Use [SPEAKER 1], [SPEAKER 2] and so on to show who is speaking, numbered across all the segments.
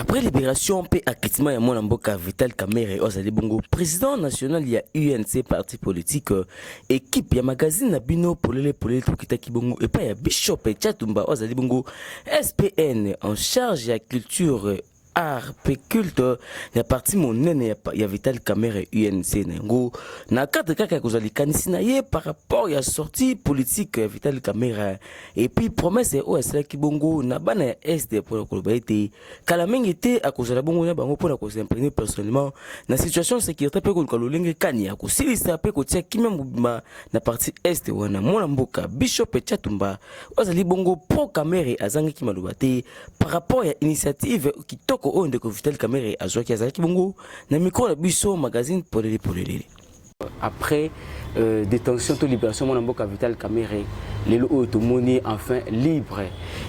[SPEAKER 1] Après libération pe acquittement ya mwana mboka Vital Kamerhe ozali bongo président national ya UNC parti politique équipe ya magazine na bino polele tokitaki bongo epa ya Bishop Chatumba ozali bongo SPN en charge ya culture art pe culte ya parti monene ya Vital Kamerhe UNC nango na cadre kaka kozali kanisi na ye par rapport ya sortie politique ya Vital Kamerhe et puis promesse o esala ki bongo na bana ya SD pour koloba ete kala mingi te akozala bongo na bango pour ko s'imprégner personnellement na situation sécurité pe ko lolenge kani ya ko silisa pe ko tia kimia mobima na parti SD wana mona mboka Bishop Chatumba ozali bongo pro Kamerhe azangi ki maloba te par rapport ya initiative kitoko o ndeko Vital Kamerhe azwaki azalaki bongo na micro na biso magazine polele. Après détention to libération mon mboka Vital Kamerhe lelo automoni enfin libre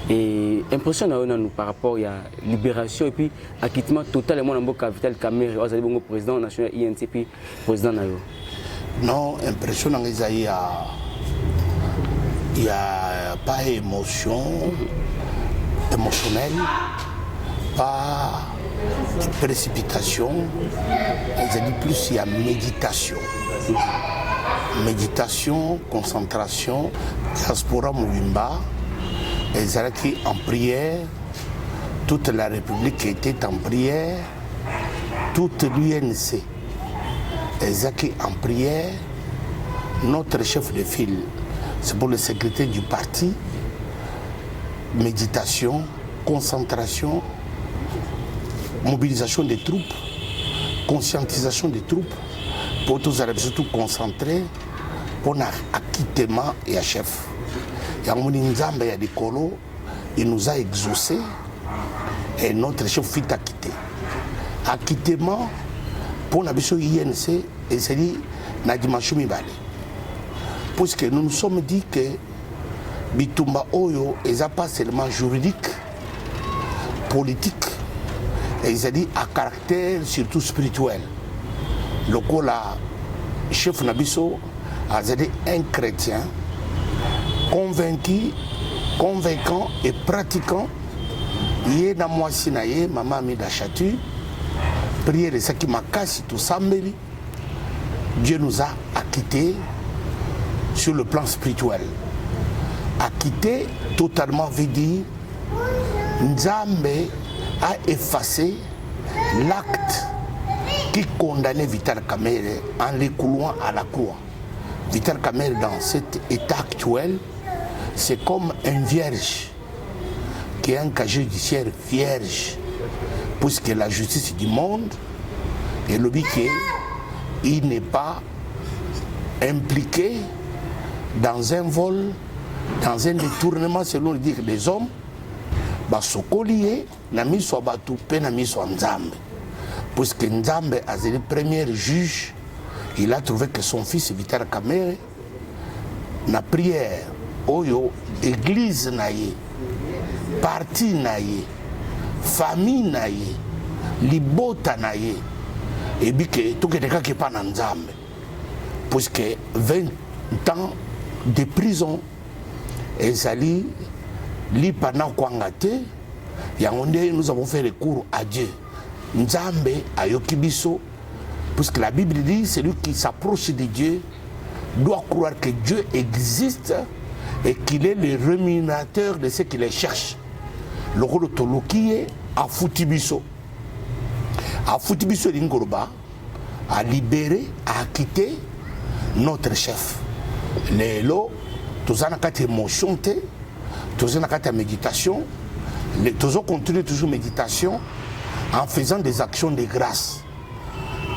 [SPEAKER 1] et impression na nous par rapport à libération et puis acquittement total mon mboka Vital Kamerhe azali bongo président national INC puis président na yo.
[SPEAKER 2] Non, impression na il y a pas émotionnelle, pas de précipitation, il y a plus il y a méditation. Méditation, concentration, diaspora Mouimba, ils étaient en prière, toute la République était en prière, toute l'UNC, ils étaient en prière, notre chef de file, c'est pour le secrétaire du parti, méditation, concentration, mobilisation des troupes, conscientisation des troupes, pour tous les surtout concentrés pour l'acquittement et à chef. Il y a des colos, il nous a exaucés et notre chef fut acquitté. Acquittement pour la mission INC et c'est dit la dimension mibale. Puisque nous nous sommes dit que Bitumba Oyo n'est pas seulement juridique, politique, et ils ont dit à caractère surtout spirituel. Le chef Nabiso a été un chrétien convaincu, convaincant et pratiquant. Yé na moi sinaye maman mi dachatu prière de Saki Makasi tout sambeli. Dieu nous a acquittés sur le plan spirituel. Acquitté totalement veut dire Nzambe a effacé l'acte qui condamnait Vital Kamerhe en l'écoulant à la croix. Vital Kamerhe dans cet état actuel, c'est comme un vierge qui est un cas judiciaire vierge, puisque la justice du monde est le but qu'il n'est pas impliqué dans un vol, dans un détournement selon le dire des hommes, basokolié na miso batu pe na miso Nzambe. Puisque Nzambe a été le premier juge, il a trouvé que son fils Vital Kamerhe na prière oyo église naye, parti naye, famille naye, libota naye, et bien que tout quelqu'un qui pas Nzambe. Puisque 20 ans de prison ezali li pendant kwangate yangonde nous avons fait recours à Dieu. Nzambe ayoki biso, puisque la Bible dit celui qui s'approche de Dieu doit croire que Dieu existe et qu'il est le rémunérateur de ceux qui les cherchent. Le rôle toloki a foutu biso l'ingorba, a libéré, a quitté notre chef. Les lots, tous en a émotion, tous en a méditation, tous ont continué toujours méditation en faisant des actions de grâce.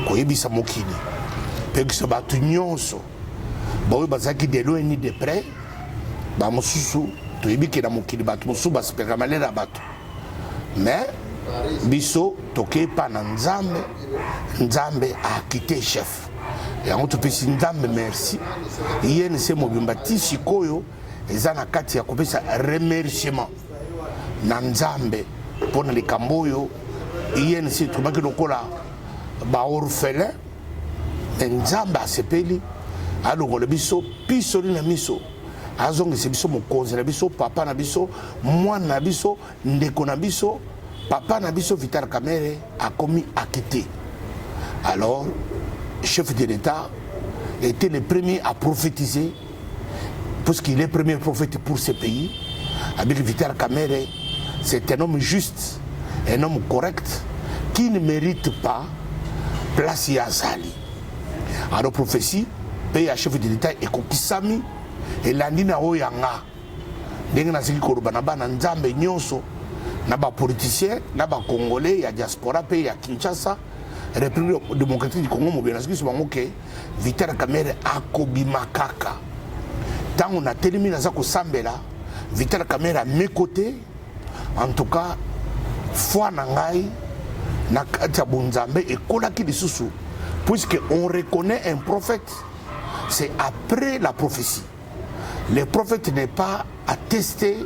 [SPEAKER 2] Koyebisa mokili. Peki se batu nyonso. Bawe bazaki de loin ni de près. Ba mosusu toyebi ke na mokili batu mosusu basipeka malela batu. Mais biso toke pa na Nzambe, Nzambe a quitté chef. Yango topesi Nzambe merci. Yene se mobimba ti sikoyo eza na kati ya kopesa remerciement na Nzambe pona likambo oyo yene se tobaki lokola ba orphelin Nzambe asepeli alongola biso pisoli na miso azongisa biso mokonzi na biso papa na biso mwana na biso ndeko na biso papa Nabiso Vital Kamerhe a commis acquitté. Alors, le chef de l'État était le premier à prophétiser, puisqu'il est le premier prophète pour ce pays. Avec Vital Kamerhe, c'est un homme juste, un homme correct, qui ne mérite pas place Yazali. Alors, prophétie, pays à chef de l'État et Kokisami, et l'andina oyanga. Dès que nous avons dit que na ba politicien, na ba congolais, ya diaspora pays ya Kinshasa, République démocratique du Congo, mobile naski bango ke Vital Kamerhe akobima kaka. Tant on a terminé na zako sambela, Vital Kamerhe à mes côtés, en tout cas, foi na ngai na katia bonzambe et kolaki lisusu, puisque on reconnaît un prophète, c'est après la prophétie. Le prophète n'est pas attesté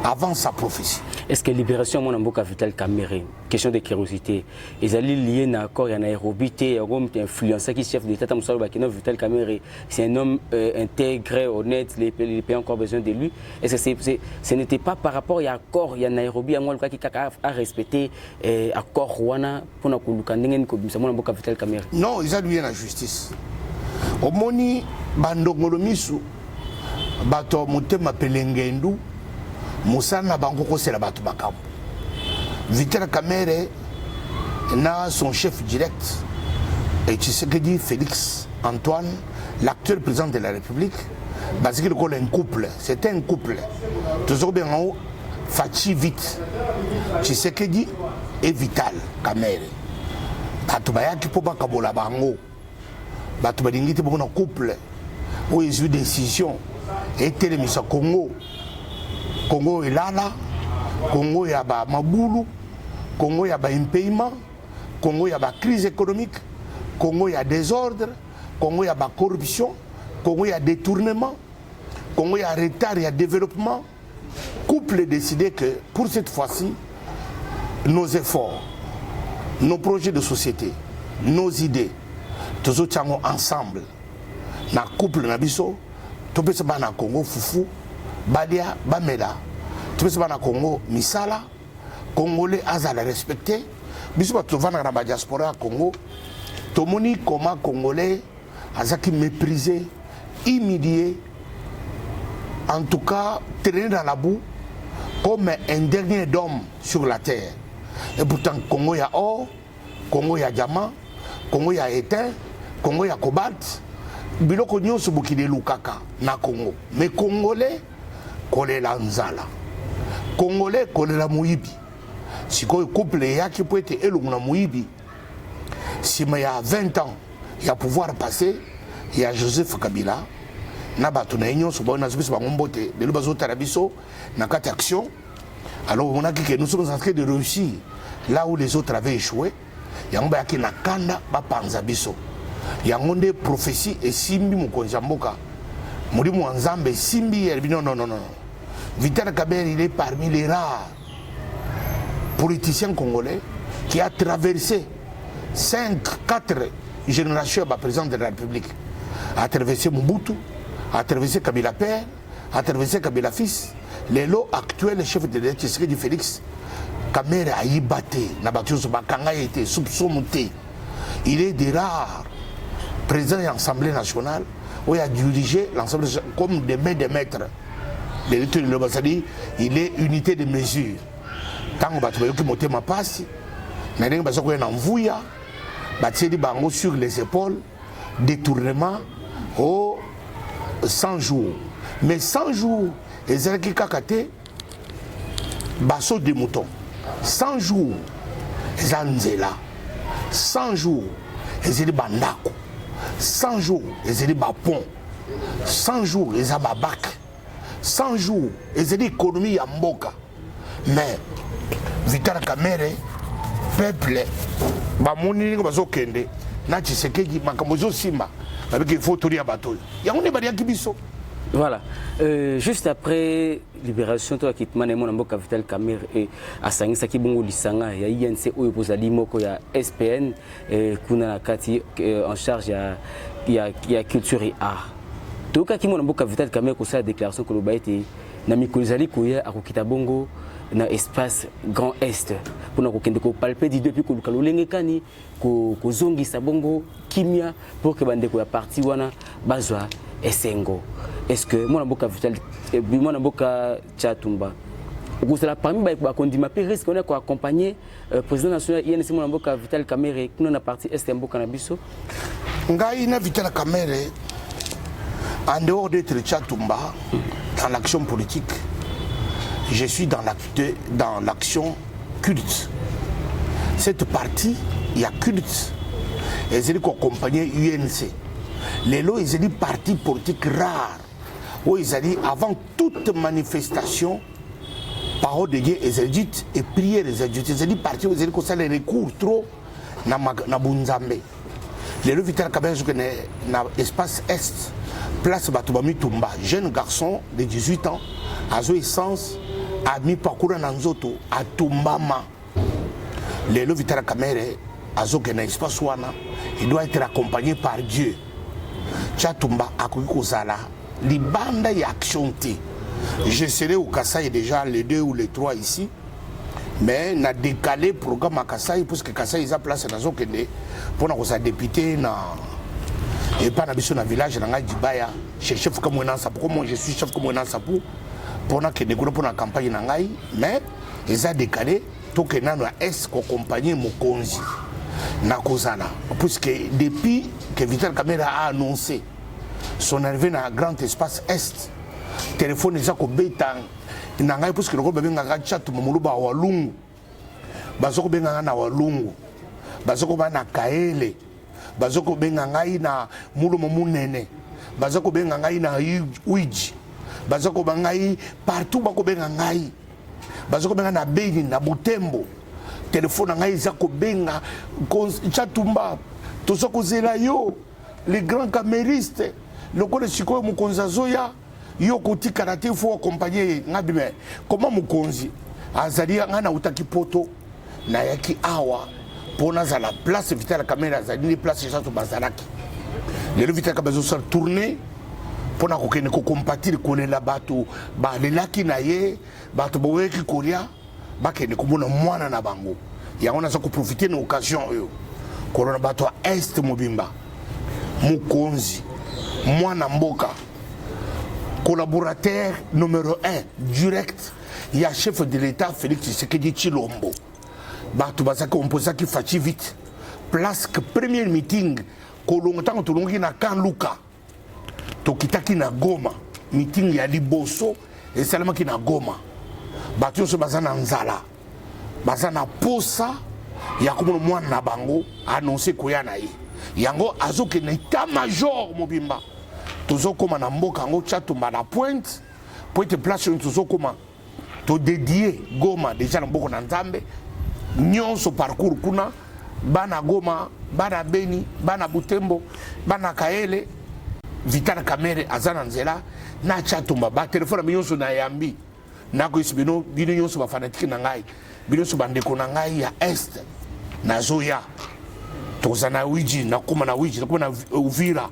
[SPEAKER 2] avant sa prophétie.
[SPEAKER 1] Est-ce que libération mon amboka Vital Kamerhe, question de curiosité, ils allaient lier un accord à Nairobi, et influencé qui chef d'État Vital Kamerhe, c'est un homme intégré, honnête, les pays ont encore besoin de lui. Est-ce que ce n'était pas par rapport à l'accord à Nairobi, à moi le qui a respecté l'accord Rwanda pour nous Vital Kamerhe?
[SPEAKER 2] Non, ils ont lié la justice. Au moni bandongolomisu, bato mutema pelengendu. Moussana Bangoko c'est la bateau Bakam. Vital Kamerhe n'a son chef direct, et tu sais que dit Félix Antoine, l'actuel président de la République, parce qu'il est un couple, c'était un couple. Toujours bien en haut, Fachi vite. Tu sais que dit et Vital Kamerhe. Bateau Bayaki Poba Kabola Bango. Bateau Badingiti pour un couple où ils ont eu des décisions et télémission Congo. Congo est là, Congo y a ba mabulu, Congo y a ba impayement, Congo y a ba crise économique, Congo y a désordre, Congo y a ba corruption, Congo y a détournement, Congo y a retard, il y a développement. Couple décidé que pour cette fois-ci, nos efforts, nos projets de société, nos idées, tous autres ensemble, na couple na biso, tout peut se battre na Congo foufou. Badia, Bamela, tout ce que Congo, Misala, Congolais, Azala respecté, Bispo Tovana dans la diaspora Congo, Tomoni, comment Congolais, Azaki méprisé, humilié, en tout cas, traîné dans la boue, comme un dernier homme sur la terre. Et pourtant, Congo y a or, Congo y a diamant, Congo y a éteint, Congo y a cobalt, Biloko Nyonso Bokide Lukaka, na Congo. Mais Congolais, Kolela Nzala. Congolais, Kolela Mouibi. Si le couple est qui peut être élu na Mouibi, si il y a 20 ans, il y a pouvoir passer, il y a Joseph Kabila, Nabatuna Union, Sobona Zubis Bangombote, de l'Ubazo Tarabiso, Nakat Action. Alors on a dit que nous sommes en train de réussir là où les autres avaient échoué. Il y a un peu de Nakanda, Bapanzabiso. Il y a une prophétie et Simbi Mukonjamboka. Mouri Mouanzambe, Simbi, non. Vital Kamerhe, il est parmi les rares politiciens congolais qui a traversé 5-4 générations à président de la République. A traversé Mobutu, a traversé Kabila père, a traversé Kabila fils. Les lots actuels, chef de l'État, Tshisekedi Félix, Kamerhe a y batté, Bakanga a été soupçonné. Il est des rares présidents de l'Assemblée nationale où il a dirigé l'ensemble comme des maîtres. C'est-à-dire, il est unité de mesure. Tant que tu as monté ma passe, tu as envoyé sur les épaules, détournement au 100 jours. Mais 100 jours, ils ont été basso de mouton. 100 jours, ils ont été 100 jours, ils ont été bandako. 100 jours, ils ont été pont. 100 jours, ils ont été bac. 100 jours, ils ont été économie à Mboka. Mais, Vital Kamerhe, peuple, Bamoni, Bazokende, Nachi Sekegi, Makamozo Sima, avec il faut tout dire à bateau. Il y a un débat qui biso.
[SPEAKER 1] Voilà. Juste après libération to akitma na mona mboka Vital Kamerhe et asangisa kibongo lisanga ya INC oyo pozali moko ya SPN kuna na kati en charge ya culture et art. Toka kimona mboka Vital Kamerhe ko sa déclaration ko lobaite na mikolizali ko ya akokita bongo
[SPEAKER 3] dans l'espace Grand Est pour nous palper du depuis que nous kani ko zongi sabongo kimia pour que bande ko ya parti wana bazwa esengo. Est-ce que moi na vital moi na Tchatumba vous la parmi ba kondima pe risque on a accompagner président national INC moi na Vital Kamerhe kuna na parti Est mboka na biso
[SPEAKER 2] ngai na Vital Kamerhe en dehors d'être Tchatumba dans l'action politique. Je suis dans l'action culte. Cette partie, il y a culte. Et c'est qu'on accompagne UNC. Les lots, ils ont dit parti politique rare. Où ils ont dit avant toute manifestation, parole de Dieu, ils ont dit et prière, ils ont dit. Ils ont dit parti, ils ont dit que ça les recours trop na Bunzambe. Les lots Vital Kamerhe, dans l'espace Est, place Batubami Tumba, jeune garçon de 18 ans, à son essence, a mis parcours dans Nzoto, à Tumbama. Les lots Vital Kamerhe, à son espace wana, il doit être accompagné par Dieu. Tchatumba a cru que ça là, les bandes y actionné. Je serai au Kasaï déjà les 2 ou les 3 ici, mais on a décalé le programme à Kasaï parce que Kasaï a place dans son pour nous a député et pas dans le village dans Dibaya, chez chef comme moi je suis chef comme moi pour que nous pour la campagne nangai, mais ils a décalé tout que nous est accompagné Mokonzi na Kozana parce que depuis que Vital Kamerhe a annoncé son arrivée dans le grand espace Est, téléphone est ko beta nangai parce que le groupe benga chat mumuluba walungu bazoko benga na walungu bazoko bana kaele bazoko benga ngai na mulumo munene bazoko benga ngai na uiji bazoko bangai partout bako benga ngai bazoko benga na Beni na Butembo téléphone ngai zako benga Tchatumba tozoko zela yo les grands caméristes le ko sikoyo mukonza zoya yo koti karaté faut accompagner ngabime comment mukonzi azali ngana utaki poto na yaki awa pona za la place Vital Kamerhe azali ni place chato bazalaki le Vital Kamerhe so tourner pona ko kene ko compatir ko lela bato ba lelaki na ye bato boyeki kolia ba kene ko mona mwana na bango ya on a ça ko profiter na occasion yo ko na bato Est mobimba mukonzi mwana mboka collaborateur numéro 1 direct, il y a chef de l'État Félix Tshisekedi Tshilombo. Batu basaka on pose ça qui fatigue vite. Place que premier meeting ko longtemps to longi na kan Luka. To kitaki na Goma, meeting ya liboso et seulement ki na Goma. Batu so bazana nzala. Bazana posa ya komo mwana na bango annoncer ko ya na ye. Yango azoke na état major mobimba. Toujours comme en mboka ngo Tchatumba na pointe pour être place toujours comme to dédié Goma déjà mboko na Nzambe nyonso parcours kuna bana Goma bana Beni bana Butembo bana Kaele Vital Kamerhe azana nzela na Tchatumba ba téléphone nyonso na yambi na ko isibino bino nyonso ba fanatique na ngai bino so bandeko na ngai ya Est na Zoya tozana wiji na kuma na wiji na kuma na Uvira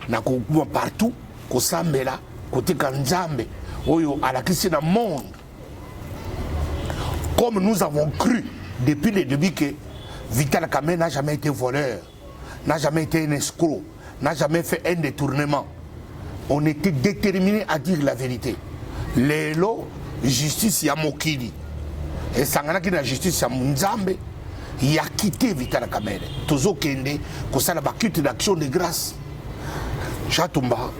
[SPEAKER 2] na kokuma partout ko sambela côté Kanzambe oyo alakisi na monde comme nous avons cru depuis le début que Vital Kamerhe n'a jamais été voleur, n'a jamais été un escroc, n'a jamais fait un détournement. On était déterminés à dire la vérité. Lelo justice ya mokili et sangana ki na justice ya Nzambe il a quitté Vital Kamerhe tozo kende ko sala ba culte d'action de grâce. Tchatumba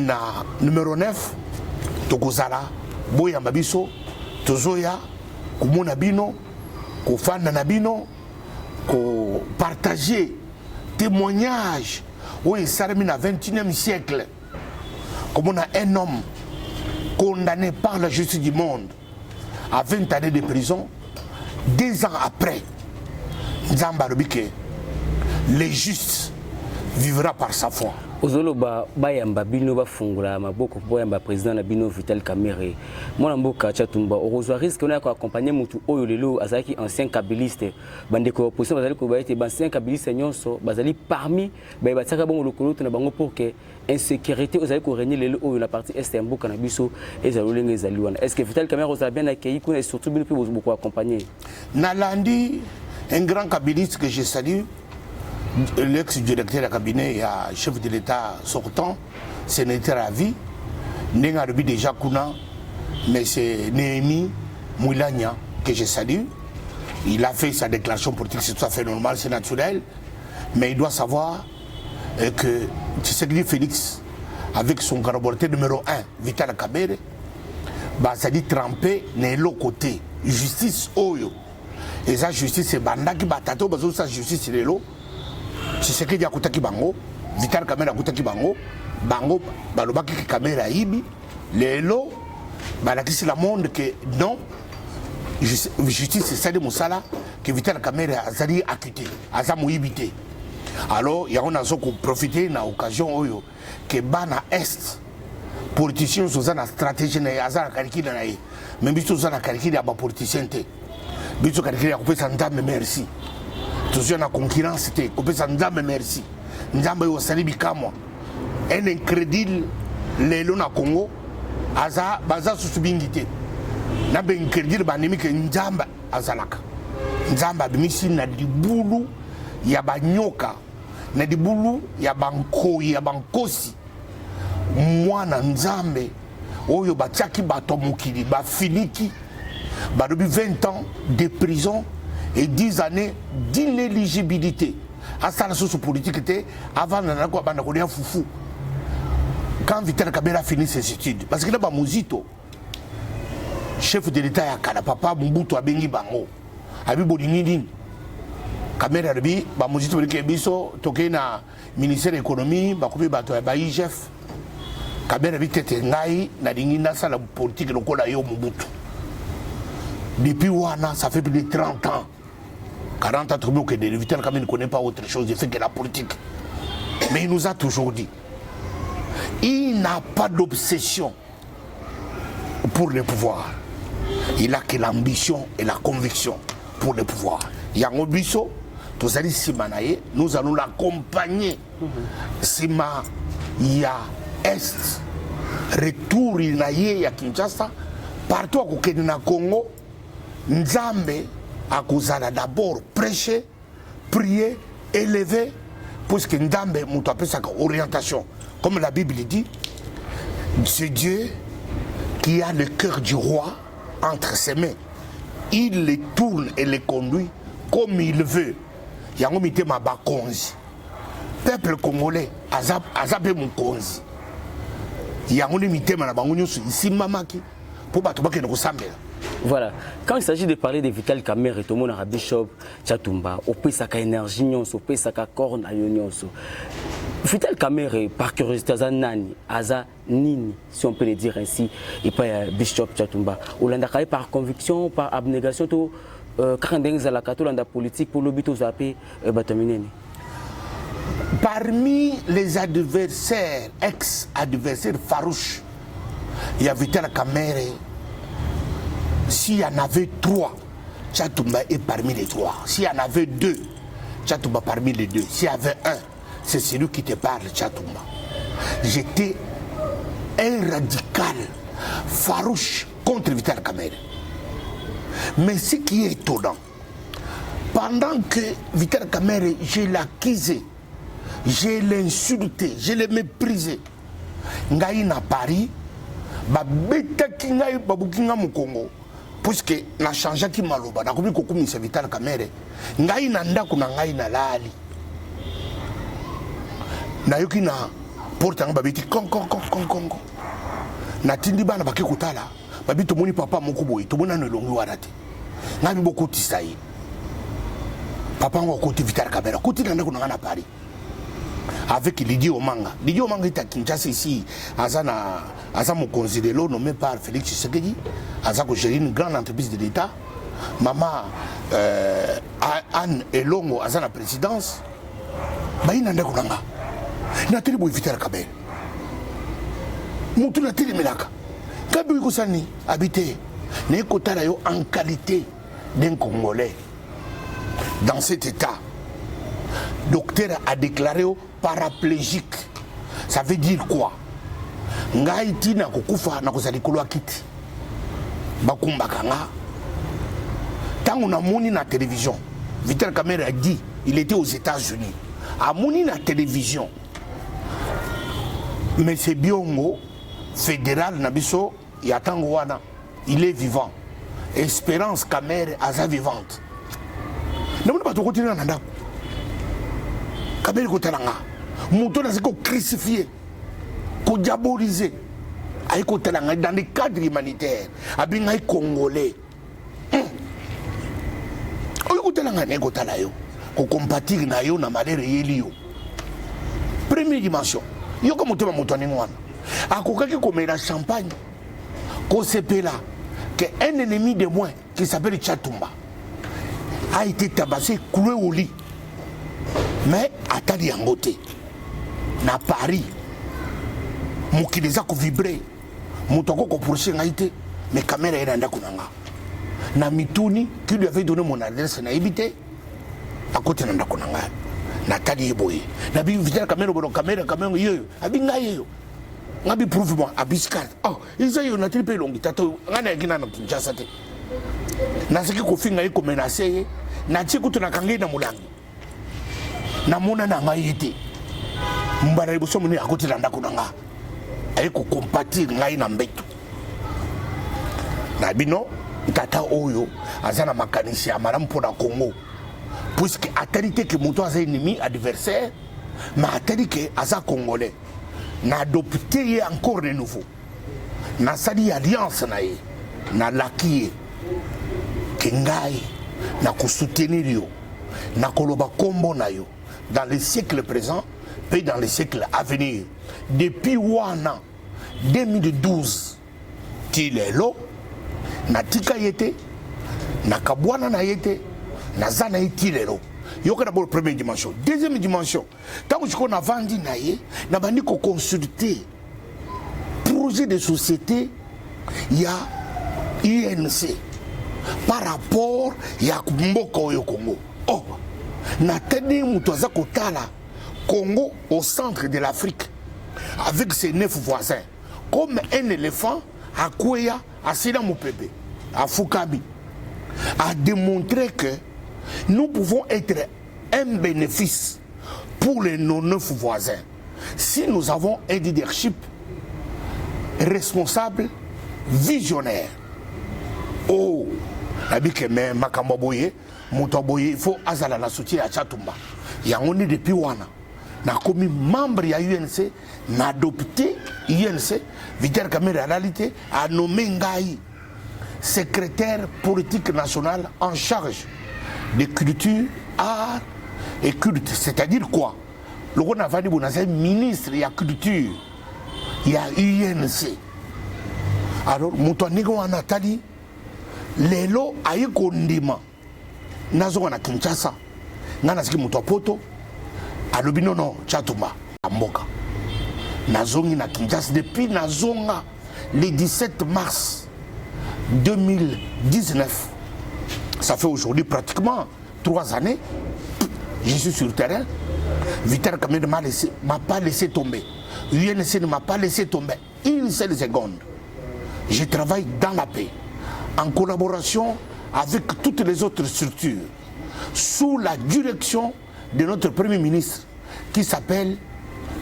[SPEAKER 2] na numéro 9 tokozala boya mabiso tozoya kumona bino kofanda na bino ko partager témoignage où il s'est remis au 21e siècle comme on a un homme condamné par la justice du monde à 20 années de prison 2 ans après Nzamba Robike le juste vivra par sa foi.
[SPEAKER 3] ozoloba bayamba bino bafungula maboko boyamba président na bino Vital Kamerhe mwana mboka Tchatumba orozwa risque on a accompagner mutu oyo lelo azaki ancien kabiliste bandeko opposition bazali ko ba ete ancien kabiliste nyonso bazali parmi ba bataka bongo lokolo to na bango pour que insécurité ozali ko régner lelo oyo la partie est mboka na biso ezalolenge ezaliwana. Est-ce que Vital Kamerhe ozali bien accueilli et surtout bino pe beaucoup accompagner
[SPEAKER 2] Nalandi un grand kabiliste que je salue, l'ex-directeur de cabinet et chef de l'État sortant, sénateur à vie, Nengarubi déjà Kuna, mais c'est Néhémie Moulania que je salue. Il a fait sa déclaration politique, c'est tout à fait normal, c'est naturel, mais il doit savoir que Tshisekedi Félix, avec son collaborateur numéro 1, Vital Kamerhe, bah, ça dit tremper l'autre côté. Justice Oyo. Et ça, justice, c'est Bandaki Batato, parce que ça, justice, c'est l'eau. Tshisekedi akutaki bango, Vital Kamerhe akutaki bango, bango balobaki ki Kamerhe ibi, lelo balakisi la monde que non, justice c'est ça de Moussala que Vital Kamerhe azali acquitté, azamu ibité. Alors il y a un ko profiter na occasion oyo que bana est politiciens sont na stratégie na azala calcul na ye, même biso sont na calcul ya ba politicien te. Biso calcul ya kopesa ndame merci. Toujours la concurrence, c'était qu'on peut s'en dire merci. Nous avons sali bikamwa. Un incrédible, les lona Congo, aza baza susubingité. N'a pas incrédible, banemi que Nzamba azalaka. Nzamba bimisi na dibulu ya banyoka, na dibulu ya banko ya bankosi. Mwana Nzambe, oyo batiaki bato mokili, ba finiki, ba depuis 20 ans de prison. Et 10 années d'inéligibilité. À ça, la source politique était avant de foufou. Quand Vital Kamerhe a fini ses études, parce qu'il a pas Mouzito, chef de l'État, à papa Mobutu a bengi bango, abi Bolinini, Kamerhe a dit, Mouzito a biso, toké na ministère de l'économie, bakobi bato ya IGF, Kamerhe a dit tete ngai na dingi na sa la politique lokola yo Mobutu. Depuis Wana, ça fait plus de 30 ans. 40 ans que Vital Kamerhe ne connaît pas autre chose de fait que la politique. Mais il nous a toujours dit, il n'a pas d'obsession pour le pouvoir. Il a que l'ambition et la conviction pour le pouvoir. Yango Bisso, nous allons l'accompagner. Sima, il y a Est, retour, il y a Kinshasa, partout au Congo, Nzambe, à cause d'abord prêcher, prier, élever, puisque Ndambe m'a appelé sa orientation. Comme la Bible dit, c'est Dieu qui a le cœur du roi entre ses mains. Il les tourne et les conduit comme il veut. Yango mite ma bakonzi. Peuple congolais, azabé mon konzi. Yango mite ma bango nyoso ici mamaki pour batobake no sambela.
[SPEAKER 3] Voilà, quand il s'agit de parler de Vital Kamerhe, tout le monde a Bishop Tchatumba, au pays sa énergie, au pays sa corne à Vital Kamerhe, par curiosité, Nani, Aza Nini, si on peut le dire ainsi, et pas Bishop Tchatumba. Olanda par conviction, par abnégation, tout, quand on a la catholique politique pour l'objet aux AP,
[SPEAKER 2] parmi les adversaires, ex-adversaires farouches, il y a Vital Kamerhe. S'il y en avait 3, Tchatumba est parmi les 3. S'il y en avait 2, Tchatumba parmi les 2. S'il y avait 1, c'est celui qui te parle, Tchatumba. J'étais un radical farouche contre Vital Kamerhe. Mais ce qui est étonnant, pendant que Vital Kamerhe, je l'ai accusé, je l'ai insulté, je l'ai méprisé, Ngaïna Paris, Babetaki Ngaï Babukinga Mukongo. Puisque na changé qui maloba na komi kokumi se Vital Kamerhe ngai na ndako na ngai na lali na yoki na porte nga babiti kon na tindi bana baki kutala babito moni papa moko boy to mona no longi warate ngai boko tisai papa ngo ko Vital Kamerhe ko tina ndako na Paris avec Lydie Omanga. Lydie Omanga est à Kinshasa ici, Aza mon conseiller nommé par Félix Tshisekedi, Aza que j'ai une grande entreprise de l'État, maman Anne Elongo, Aza la présidence, bah il n'en a Nathalie boy Vital Kamer. Moutou Nathalie Melaka. Kabi Kosani habité. N'est kotala yo en qualité d'un Congolais. Dans cet état, docteur a déclaré paraplégique. Ça veut dire quoi? Ngaïti na kokufa na kozali kolwa kiti. Bakumbaka nga. Tant on a moni na télévision, Vital Kamer a dit, il était aux États-Unis. A moni na télévision. Mais c'est Biongo, fédéral Nabiso, Yatango wana, il est vivant. Espérance Kamer aza vivante. Nous ne pouvons pas continuer à nanda. Kamer kotalanga. Mouton a été crucifié, diabolisé. Aïe kotalanga dans des cadres humanitaires. Abingaï congolais. Oyo kotalanga ne kotalayo. Ko compatir na yo na malere yelio. Première dimension. Yo comme motema motoni ngwana. Akokaki komela champagne. Ko sepela que un ennemi de moins qui s'appelle Tchatumba a été tabassé, cloué au lit. Mais à Tali Angote, na Paris, Moukideza ko vibré, Moutoko ko poursuit ngaïté, mais caméra est dans Kunanga. Na Mitouni, qui lui avait donné mon adresse, na évité, à côté de Kunanga. Na Tali Eboye. Na bi Vital Kamer, caméra, yo, abinga yo. Ngabi prouve-moi, abiscal. Oh, ils ont une triple longue, tato, ngana gina na Kinshasa te. Na seki ko finga iko menacé, na tikutu na kangi na mulangi. Na mona na ngai ete. Mbara ibuso muni akoti na ndako na nga. Ayiko compatir ngai na mbeto. Na bino tata oyo azana makanisi ya malamu pour na Congo. Puisque atarité que moto aza ennemi adversaire, mais atarité aza congolais. Na adopté encore de nouveau. Na sali alliance na ye, na lakie kengai na ko soutenir yo, na koloba kombo na yo dans le siècle présent puis dans le siècle à venir. Depuis wana 2012 tilelo na tika yete na kabwana na yete na zana yitilelo. Yoka d'abord première dimension. Deuxième dimension, tant que je connais vendu naïe, n'a pas dit qu'on consulter projet de société, il y a INC par rapport à Mboko au Congo. Oh, n'a tenu Moutoza Kotala Congo au centre de l'Afrique avec ses 9 voisins, comme un éléphant à Kouya, à Sina Moupebe, à Foukabi, a démontré que nous pouvons être un bénéfice pour les nos 9 voisins si nous avons un leadership responsable, visionnaire. Oh, il faut azala la soutien à Tchatumba. Il y a depuis wana. Na commis membre de l'UNC, n'a adopté l'UNC, Vital Kamer en réalité a nommé Ngaï secrétaire politique national en charge de culture, art et culte. C'est-à-dire quoi? Le roi n'a pas dit que ministre de la culture, il y a UNC. Alors, Moutonigo a Nathalie, les lots a eu condiment. Nazo na Kinshasa, Nana Ski Moutopoto, a l'obino non, Tchatumba, à Mboka. Nazongi na Kinshasa depuis Nazonga le 17 mars 2019. Ça fait aujourd'hui pratiquement 3 années. Je suis sur le terrain. Vital Kamer ne m'a pas laissé tomber. UNC ne m'a pas laissé tomber une seule seconde. Je travaille dans la paix, en collaboration avec toutes les autres structures, sous la direction de notre Premier ministre, qui s'appelle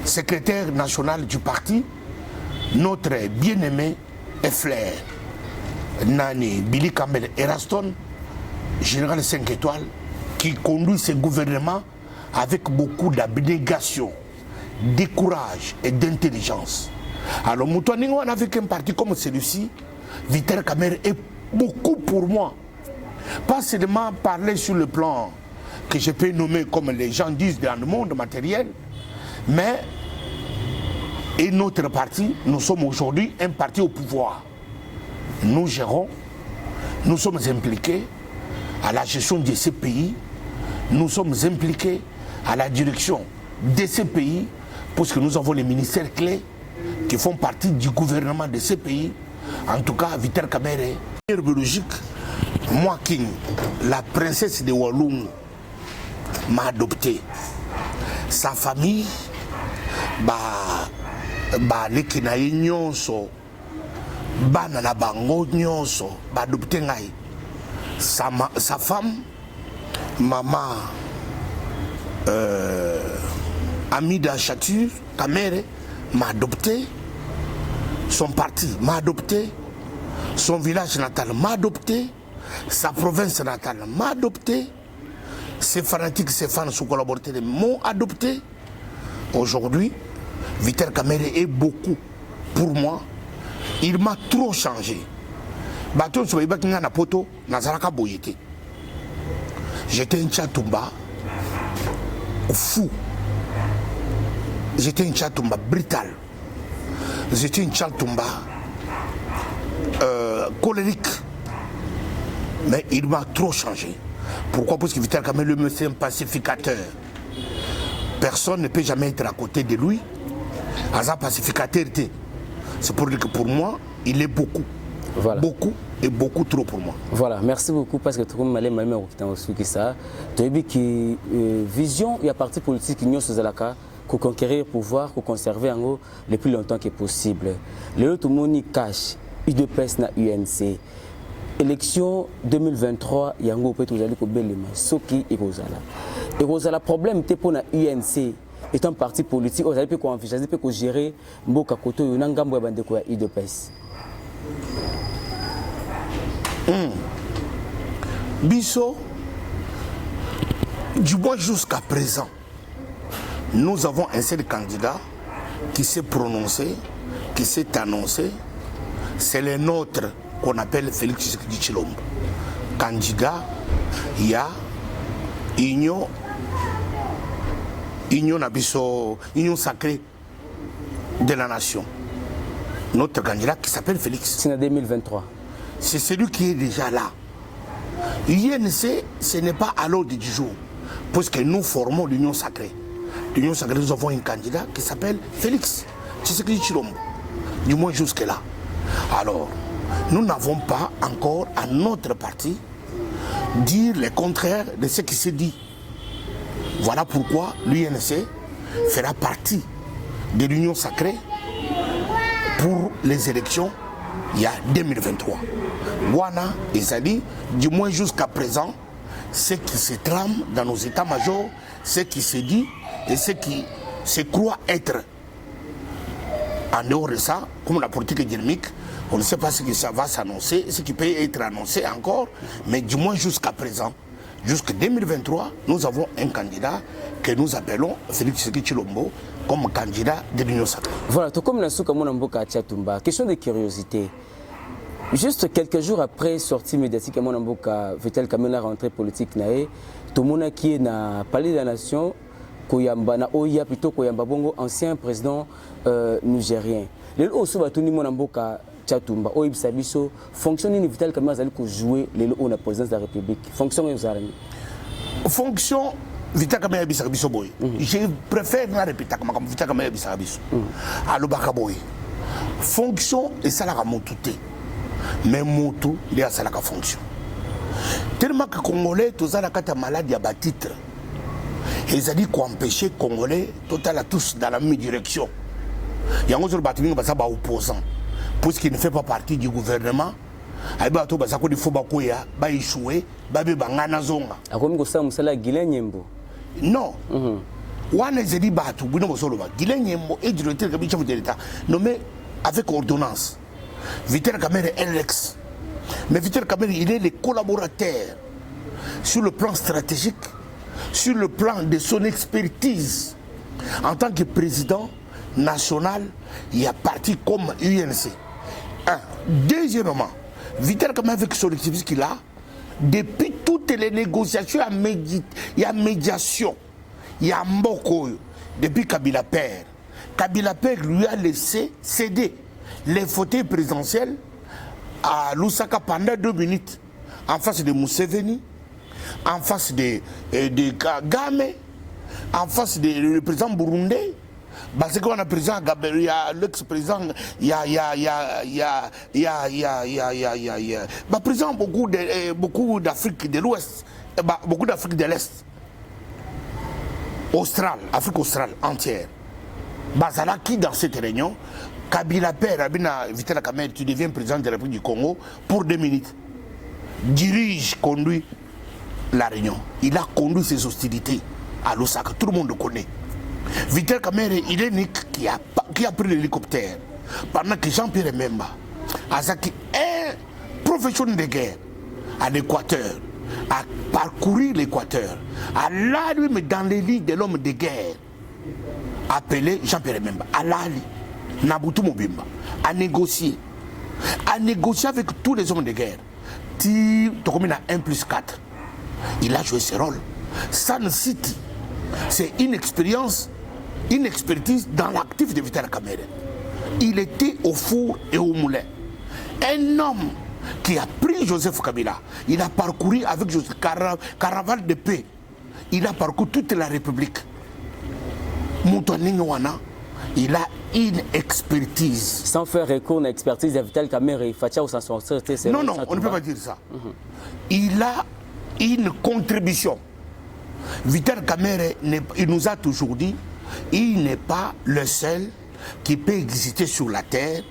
[SPEAKER 2] secrétaire national du parti, notre bien-aimé Efler, Nani Billy Campbell Eraston, général 5 étoiles, qui conduit ce gouvernement avec beaucoup d'abnégation, de courage et d'intelligence. Alors, Moutouaningo, avec un parti comme celui-ci, Vital Kamer est beaucoup pour moi. Pas seulement parler sur le plan que je peux nommer comme les gens disent dans le monde matériel, mais et notre parti, nous sommes aujourd'hui un parti au pouvoir. Nous gérons, nous sommes impliqués à la gestion de ces pays, nous sommes impliqués à la direction de ces pays parce que nous avons les ministères clés qui font partie du gouvernement de ces pays. En tout cas, Vital Kamerhe, biologique, moi, King, la princesse de Walloum, m'a adopté. Sa famille, leki na ye nyonso, bana na bango nyonso, ba adopté ngai. Sa femme, maman Amida Chatur Kamerhe, m'a adopté. Son parti m'a adopté. Son village natal m'a adopté. Sa province natale m'a adopté. Ses fanatiques, ses fans sous collaborateurs m'ont adopté. Aujourd'hui, Vital Kamerhe est beaucoup pour moi. Il m'a trop changé. J'étais un Tchatumba fou. J'étais un Tchatumba brutal. J'étais un Tchatumba colérique. Mais il m'a trop changé. Pourquoi? Parce que Vital Kamerhe, c'est un pacificateur. Personne ne peut jamais être à côté de lui. Un pacificateur. C'est pour dire que pour moi, il est beaucoup. Voilà. Beaucoup et beaucoup trop pour moi.
[SPEAKER 3] Voilà, merci beaucoup parce que tout le monde m'a dit que ça. Tu as dit que vision, il y a parti politique qui nous a pour conquérir le pouvoir, pour conserver en haut le plus longtemps que possible. Le tout le monde cache, UDPS na UNC. Élection 2023, il y a un peu de Soki et Rosala. Et Rosala, problème était pour la UNC, étant parti politique, vous avez pu envisager de gérer Mboka Koto, il y a un gambo de UDPS.
[SPEAKER 2] Bisso, du moins jusqu'à présent, nous avons un seul candidat qui s'est prononcé, qui s'est annoncé. C'est le nôtre qu'on appelle Félix Tshisekedi Tshilombo. Candidat, il y a Union sacrée de la nation. Notre candidat qui s'appelle Félix.
[SPEAKER 3] C'est en 2023.
[SPEAKER 2] C'est celui qui est déjà là. L'UNC, ce n'est pas à l'ordre du jour, puisque nous formons l'Union sacrée. L'Union sacrée, nous avons un candidat qui s'appelle Félix Tshisekedi Tshilombo, du moins jusque-là. Alors, nous n'avons pas encore à notre parti dire le contraire de ce qui s'est dit. Voilà pourquoi l'UNC fera partie de l'Union sacrée pour les élections il y a 2023. Wana et Zali, du moins jusqu'à présent, ce qui se trame dans nos états-majors, ce qui se dit et ce qui se croit être. En dehors de ça, comme la politique économique, on ne sait pas ce que ça va s'annoncer, ce qui peut être annoncé encore, mais du moins jusqu'à présent, jusqu'en 2023, nous avons un candidat que nous appelons Félix Tshisekedi Tshilombo comme candidat de l'Union sacrée.
[SPEAKER 3] Voilà, tout comme Nassouka Mboka Tchatumba, question de curiosité. Juste quelques jours après sortie médiatique à Mboka, Vital Kamerhe rentrée politique, tout le monde qui est dans le palais de la nation, Koyamba na Oya plutôt Koyamba Bongo, ancien président nigérien. Le aussi va tourner Mboka Tchatumba, Oya Bisabiso, fonction ni Vital Kamerhe allait jouer le haut la présidence de la République. Fonction est
[SPEAKER 2] fonction Vital Kamerhe Bisabiso boy. Je préfère na répéter comme Vital Kamerhe Bisabiso. Alors Bakaboy. Fonction et ça la montuté. Mais moto il y a ça la fonction. Tellement que Congolais tous à la carte maladie à titre. Ils ont dit qu'empêcher Congolais total à tous dans la même direction. Il y a un autre bâtiment qui est opposant. Puisqu'il ne fait pas partie du gouvernement, il y a un autre bâtiment qui va échouer, il va échouer. Non. On a dit que Guilin Nyembo est directeur de l'État, nommé avec ordonnance. Vital Kamerhe est l'ex. Mais Vital Kamerhe, il est le collaborateur sur le plan stratégique, sur le plan de son expertise. En tant que président national, il a parti comme UNC. Deuxièmement, Vital Kamerhe avec son expertise qu'il a, depuis toutes les négociations, il y a médiation, il y a Mboko, depuis Kabila Père. Kabila Père lui a laissé céder les fauteuils présidentiels à Lusaka pendant 2 minutes, en face de Museveni, en face de Kagame, en face du président burundais, Parce qu'on a président Gabriel, il y a l'ex-président, il y a président beaucoup d'Afrique de l'Ouest, beaucoup d'Afrique de l'Est, Austral, Afrique australe entière. Bazala qui dans cette réunion, Kabila père, Abina Vital Kamerhe, tu deviens président de la République du Congo pour 2 minutes. Dirige, conduit la réunion. Il a conduit ses hostilités à Lusaka, tout le monde le connaît. Vital Kamerhe, il est Nick qui a pris l'hélicoptère pendant que Jean-Pierre Memba, Azaki, un professionnel de guerre à l'Équateur, a parcouru l'Équateur, à l'aller dans les lits de l'homme de guerre, appelé Jean-Pierre Memba, à l'aller, Nabutu Mobimba, à négocier avec tous les hommes de guerre. Tu combien à 1+4. Il a joué ce rôle. Sun City, c'est une expérience, une expertise dans l'actif de Vital Kamerhe. Il était au four et au moulin. Un homme qui a pris Joseph Kabila, il a parcouru avec Joseph Caravane de paix, il a parcouru toute la République. Moutoningoana, il a une expertise.
[SPEAKER 3] Sans faire recours à l'expertise de Vital Kamerhe, Fatia ou sans sortir.
[SPEAKER 2] Non, on ne peut pas dire ça. Il a une contribution. Vital Kamerhe, il nous a toujours dit, il n'est pas le seul qui peut exister sur la terre.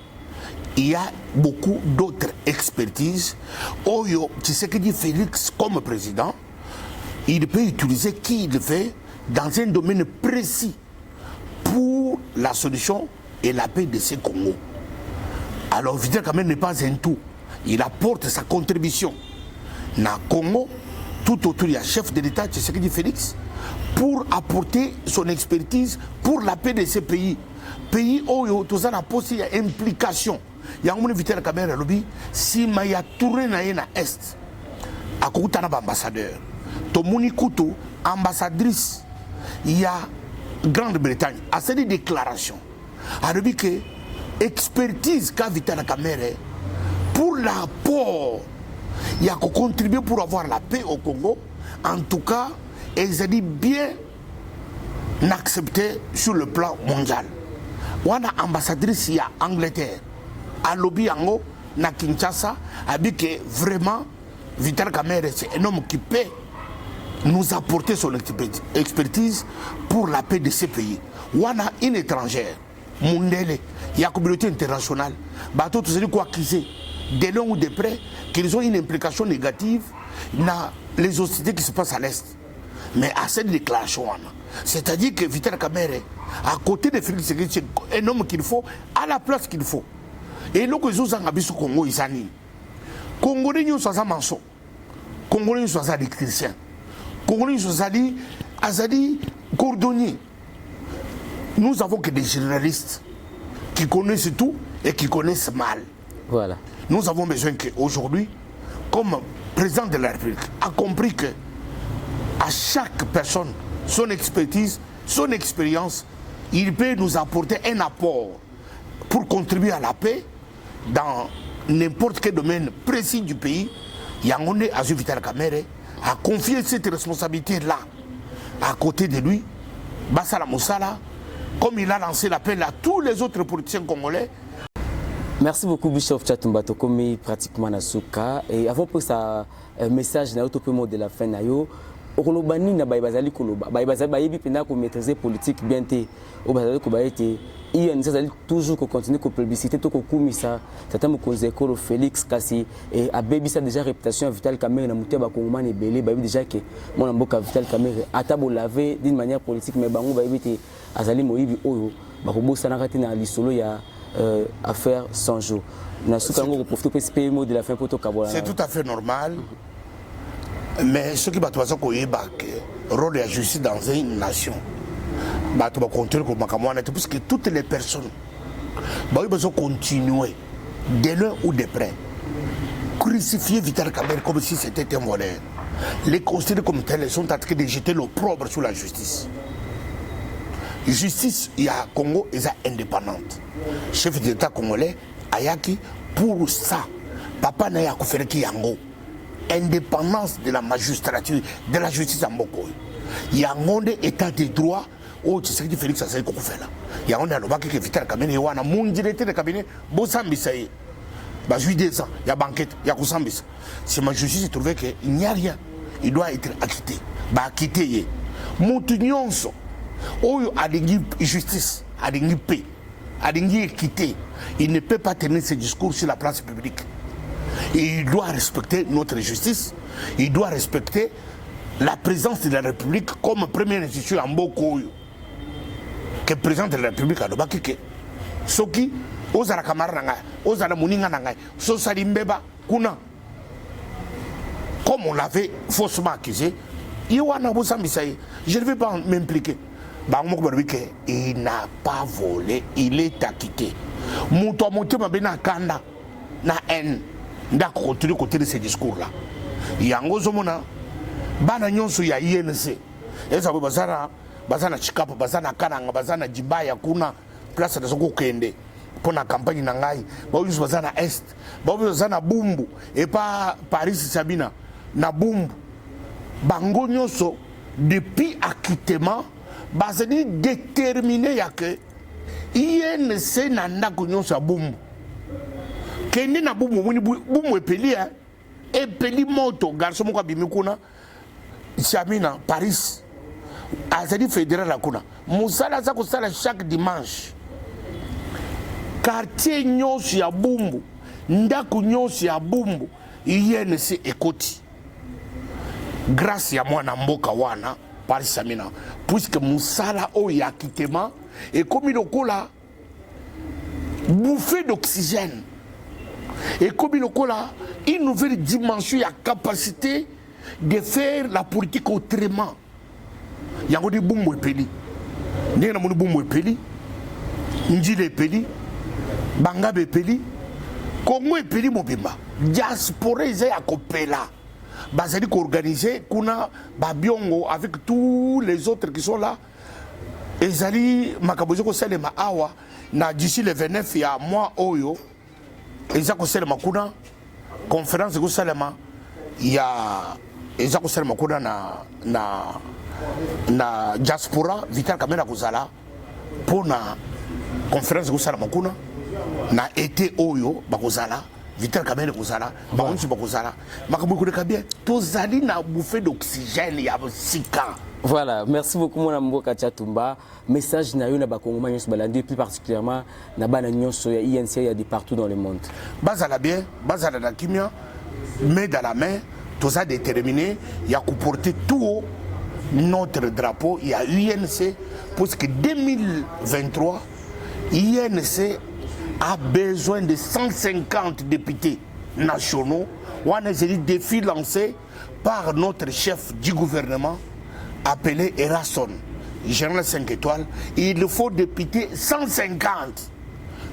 [SPEAKER 2] Il y a beaucoup d'autres expertises. Oyo, tu sais que dit Félix comme président, il peut utiliser qui il veut dans un domaine précis pour la solution et la paix de ces Congo. Alors Vital Kamerhe n'est pas un tout. Il apporte sa contribution. Dans Congo, tout autour, il y a chef de l'État, tu sais que dit Félix, pour apporter son expertise pour la paix de ces pays. Pays où tout ça a posé une implication. Il y a un Vital Kamerhe lobby, si Maya tourné na est, à côté d'un ambassadeur, Tomuni Koutou, ambassadrice, il y a Grande-Bretagne, à cette déclaration, a dit que expertise qu'a Vital Kamerhe pour l'apport, il y a qu'à contribuer pour avoir la paix au Congo. En tout cas, ils ont dit bien accepté sur le plan mondial. On a ambassadrice, il y a Angleterre, à lobby Ango, na Kinshasa, a dit que vraiment, Vital Kamerhe, c'est un homme qui peut nous apporter son expertise pour la paix de ces pays. On a une étrangère, Mundele, il y a une communauté internationale, bateau tout celui quoi qu'ils de loin ou de près, qu'ils ont une implication négative dans les hostilités qui se passent à l'Est. Mais à cette déclaration, c'est-à-dire que Vital Kamerhe, à côté de Félix Tshisekedi, c'est un homme qu'il faut, à la place qu'il faut. Et nous, nous avons vu au Congo, ils sont Congolais, nous sommes maçons. Congolais, nous sommes électriciens. Congolais, nous sommes cordonniers. Nous avons que des journalistes qui connaissent tout et qui connaissent mal.
[SPEAKER 3] Voilà.
[SPEAKER 2] Nous avons besoin qu'aujourd'hui, comme président de la République, a compris que à chaque personne, son expertise, son expérience, il peut nous apporter un apport pour contribuer à la paix dans n'importe quel domaine précis du pays. Yangonde Azu Vital Kamerhe a confié cette responsabilité-là à côté de lui, Bassala Moussala, comme il a lancé l'appel à tous les autres politiciens congolais.
[SPEAKER 3] Merci beaucoup, Bishop Tchatumba Tokomi, pratiquement Nasuka. Et avant pour ça, un message na auto mot de la fin na yo. Okolobani na baibazali koloba. Baibazali bayebi pena ko maîtriser politique bien té. Obazali ko baete. Il y toujours ko continuer ko publicité to ko kumisa. Tata mokonze ko Félix Kasi et a baby ça déjà réputation Vital Kamerhe na muté ba kongomani belé bayebi déjà que mon mboka Vital Kamerhe atabo laver d'une manière politique mais bango bayebi té azali moyibi oyo ba ko bosana kati na lisolo ya affaire sans jour. C'est
[SPEAKER 2] tout à fait normal. Mais ce qui va se passer, c'est le rôle de la justice dans une nation. Parce que toutes les personnes vont continuer, de loin ou de près, crucifier Vital Kamerhe comme si c'était un voleur. Les considérer comme tels sont en train de jeter l'opprobre sur la justice. La justice, il y a Congo, est indépendante. Chef d'État congolais, Ayaki, pour ça, papa n'a pas fait qui yango. Indépendance de la magistrature, de la justice en Boko. Il y a un état de droit où tu sais que Félix a fait là. ya on a lobaki que Vital Kamerhe wana mon directeur de cabinet bosambisa ye ba 2 ans ya banquette ya kusambisa c'est ma justice trouvé que il n'y a rien, il doit être acquitté ba acquitté ye mutu nyonso oyo alingi justice alingi paix alingi équité, il ne peut pas tenir ce discours sur la place publique. Et il doit respecter notre justice, il doit respecter la présence de la République comme première institution en Boko. Que le président de la République a dit que ceux qui osent la camarade, osent la mouninga, osent la kuna, comme on l'avait faussement accusé, je ne vais pas m'impliquer. Il n'a pas volé, il est acquitté. Mouto monté ma bena kanda na haine. Nda continuer côté de ces discours là. Yango zomona bana nyonso ya INC. Eza bazana chikapo bazana kananga bazana jibaya kuna place de soko kende pour la campagne na ngai. Ba uzu bazana est. Ba uzu bazana bumbu et pas Paris Sabina na bumbu. Bango nyonso depuis acquittement bazani déterminé ya que INC na ndako nyonso ya bumbu kende na bumbu muni bumbu epeli epeli moto garçon moko abimi kuna Sabina Paris azali fédéral la kuna musala za kusala chaque dimanche quartier nyonso ya bumbu ndako nyonso ya bumbu INC ekoti grâce ya mwana mboka wana Paris Samina puisque musala o ya kitema et comme il okola bouffée d'oxygène et comme il okola une nouvelle dimension ya capacité de faire la politique autrement yango di bumbu epeli ndena moni bumbu epeli njile epeli bangabe epeli Congo epeli mobimba diaspora eza ya kopela bazali organiser kuna babiongo avec tous les autres qui sont là ezali makabozo ko salema awa na d'ici le 29 ya mois oyo eza ko salema kuna conférence ko salema ya eza ko salema kuna na diaspora Vital Kamerhe kozala pona conférence ko salema kuna na été oyo bakozala Vital Kamerhe kozala baonzi bakozala makabuko de kabien tozali na bouffée d'oxygène ya sika.
[SPEAKER 3] Voilà, merci beaucoup mon Mboka Tchatumba. Message na yo na ba Congo nyonso balandi plus particulièrement na bana nyonso ya INC ya de partout dans le monde.
[SPEAKER 2] Bazala bien, bazala na kimia, main dans la main, tout ça déterminé, il y a porter tout haut notre drapeau, il y a UNC parce que 2023 INC a besoin de 150 députés nationaux. On a des défis lancés par notre chef du gouvernement appelé Erason, général 5 étoiles. Il faut députés 150.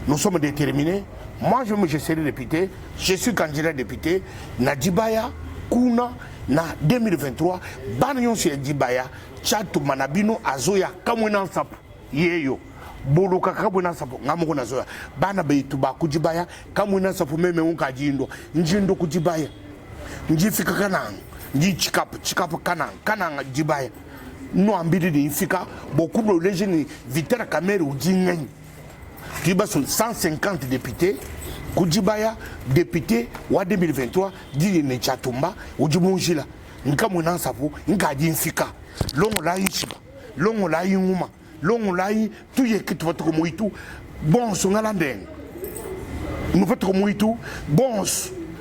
[SPEAKER 2] Nous sommes déterminés. Moi, je serai député. Je suis candidat député. Nadibaya, Kuna, na 2023. Banyon sur Dibaya, Tchatou Manabino, Azoya, Kamounan Sap, Yeyo. Boloka kabona sapo ngamoko nazoya bana beituba kujibaya kamwina sapo meme unka njindo kujibaya njifika kananga chikapo kananga jibaya no ambili de ifika beaucoup de légeni Vital Kamerhe ujingeni kiba sur 150 députés kujibaya député wa 2023 dili ne chatumba ujimunjila nkamwina sapo nkaji ifika longo la ishiba longo la yinguma longo lai tu ye kitu votre moitu bon so ngala ndeng no votre moitu bon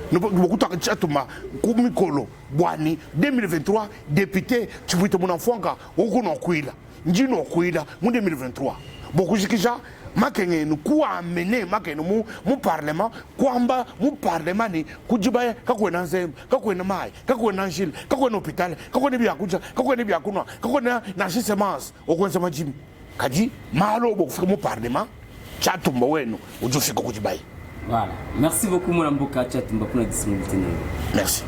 [SPEAKER 2] no beaucoup ta chatuma kumikolo bwani 2023 député tu vuite mon enfant okuno kuila njino kuila mu 2023 beaucoup jikija makenge no ku amene makenge mu parlement kwamba mu parlement ni kujibaya kakwena nzembe kakwena mai kakwena njile kakwena hospital kakwena byakuja kakwena byakunwa kakwena na semence okwenza majimi kaji malo bokufika mu parlement chatumba wenu ujofika kujibai.
[SPEAKER 3] Voilà, merci beaucoup mon Mboka Tchatumba pour la disponibilité.
[SPEAKER 2] Merci.